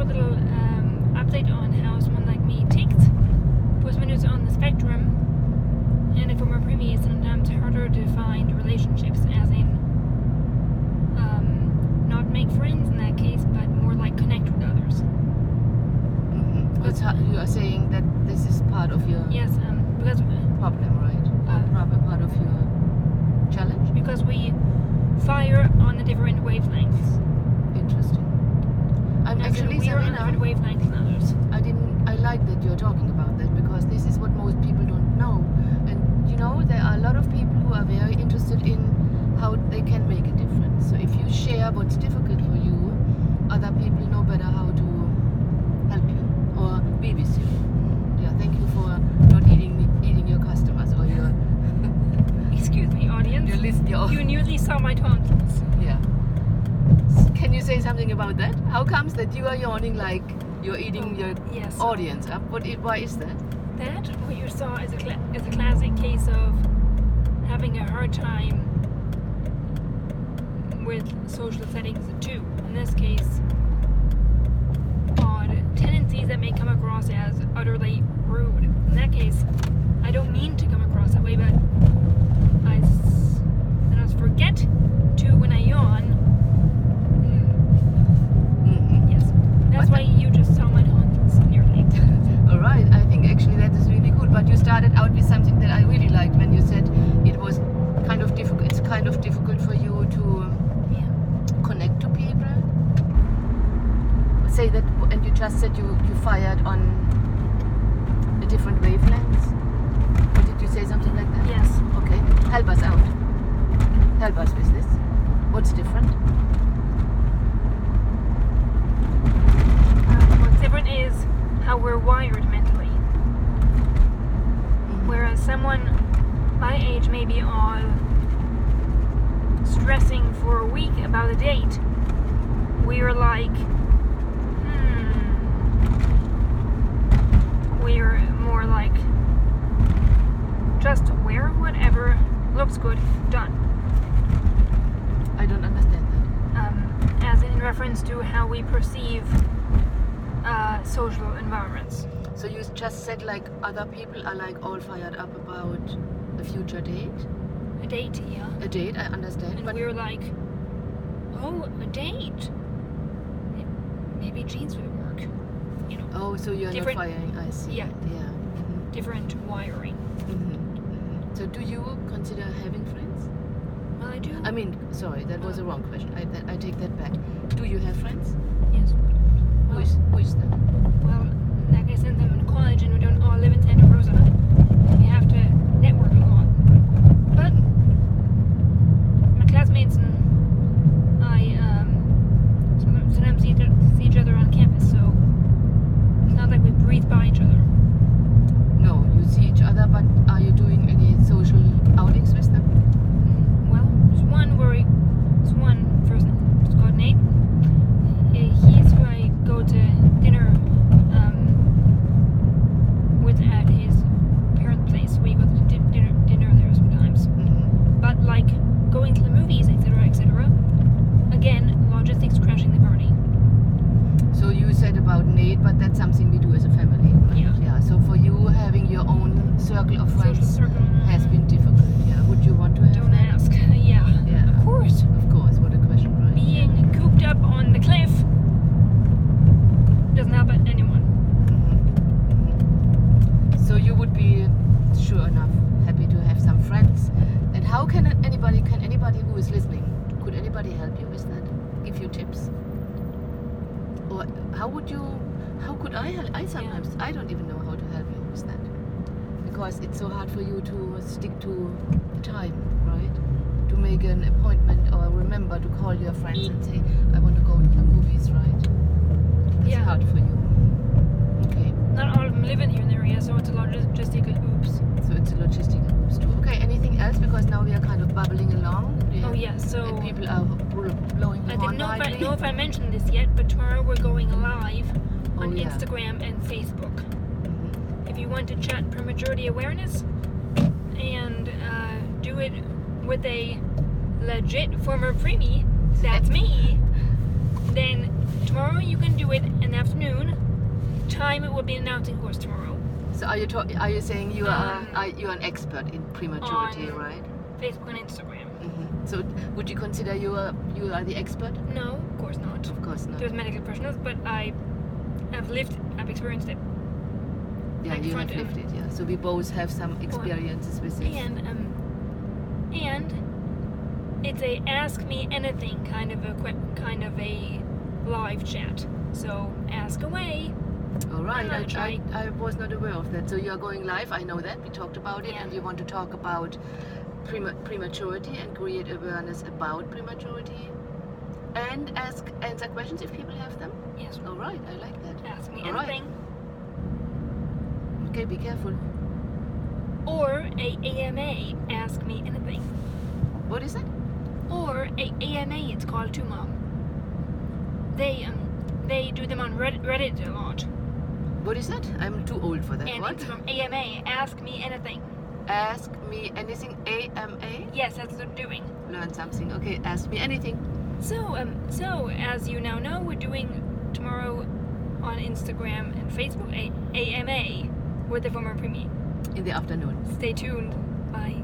a little update on how someone like me takes for someone who's on the spectrum, and if we're preemie, it's sometimes harder to find relationships, as in not make friends in that case, but more like connect with others. But you are saying that this is part of your because problem, right? Or part of your challenge? Because we fire on the different wavelengths. Interesting. I'm actually, we are on different wavelengths than others. I like that you're talking about that, because this is what most people don't know. And you know, there are a lot of people who are very interested in how they can make a difference. So if you share what's difficult for you, other people know better how to help you or be with you. Yeah, thank you for not eating your customers or your Excuse me, audience. You nearly saw my tonsils. Yeah. Can you say something about that? How comes that you are yawning like you're eating your audience up? Why is that? That, what you saw, is a classic case of having a hard time with social settings too. In this case, odd tendencies that may come across as utterly rude. In that case, I don't mean to come across that way, but I sometimes forget to when I yawn. Yes, that's why you just saw my tonsils nearly. All right, I think actually that is really good. But you started out with something that I really liked when you said it was kind of difficult. It's kind of difficult for you to connect to people. Say that, and you just said you fired on a different wavelengths. Or did you say something like that? Yes. Okay, help us out. Help us with this. What's different? What's different is how we're wired mentally. Whereas someone my age may be all stressing for a week about a date, we're like, we're more like, just wear whatever looks good, done. I don't understand that. As in reference to how we perceive social environments. So you just said like other people are like all fired up about a future date? A date, yeah. A date, I understand. And but we're like, oh, a date. Maybe jeans would work. You know. Oh, so you're not firing, I see. Yeah. Yeah. Different wiring. So do you consider having friends? Well, I do. I mean, sorry, that was a wrong question. I take that back. Do you have friends? Yes. Who is that? Well, like I sent them in college, and we don't all live in Santa Rosa. We have to network a lot. But my classmates and I sometimes see each other on campus, so it's not like we breathe by each other. No, you see each other, but are you doing any social outings with them? Well, there's one person, it's called Nate. He's who I go to dinner with at his parent place. We go to dinner there sometimes. But like going to the movies, etc., again, logistics crashing the party. So you said about Nate, but that's something we do as a family, right? Yeah. So for you, having your own circle of friends has been difficult. Yeah. Would you want to have Don't that? ask. Yeah. Of course. Of course. What a question, right? Being cooped up on the cliff doesn't help anyone. So you would be sure enough happy to have some friends. And how can anybody who is listening, could anybody help you with that? Give you tips? Or how could I help? I don't even know how to help you with that. Because it's so hard for you to stick to time, right? To make an appointment or remember to call your friends and say, I want to go to the movies, right? It's hard for you. Okay. Not all of them live in here in the area, so it's a logistical oops. So it's a logistical oops too. Okay, anything else? Because now we are kind of bubbling along. Oh yeah, so... And people are blowing the horn. I didn't know if I mentioned this yet, but tomorrow we're going live on Instagram and Facebook. If you want to chat prematurity awareness and do it with a legit former preemie, that's me, then tomorrow you can do it in the afternoon. I will be announcing course tomorrow. So are you saying you are an expert in prematurity, on- right? Facebook and Instagram. So would you consider you are the expert? No, of course not. Of course not. There's medical professionals, but I've experienced it. Yeah, like you front have lived it. Yeah. So we both have some experiences with this. And it's a ask me anything kind of a live chat. So ask away. All right, I'm gonna I was not aware of that. So you are going live. I know that we talked about it, Yeah. and you want to talk about prematurity and create awareness about prematurity, and answer questions if people have them. Yes. All right, I like that. Ask me All right. anything. Okay, be careful. Or a AMA, ask me anything. What is it? Or a AMA, it's called too, Mom. They do them on Reddit a lot. What is that? I'm too old for that. And What? it's from AMA, ask me anything. Ask me anything. AMA. Yes, that's what they're doing. Learn something. Okay, ask me anything. So as you now know, we're doing tomorrow on Instagram and Facebook a AMA with the former premier. In the afternoon. Stay tuned. Bye.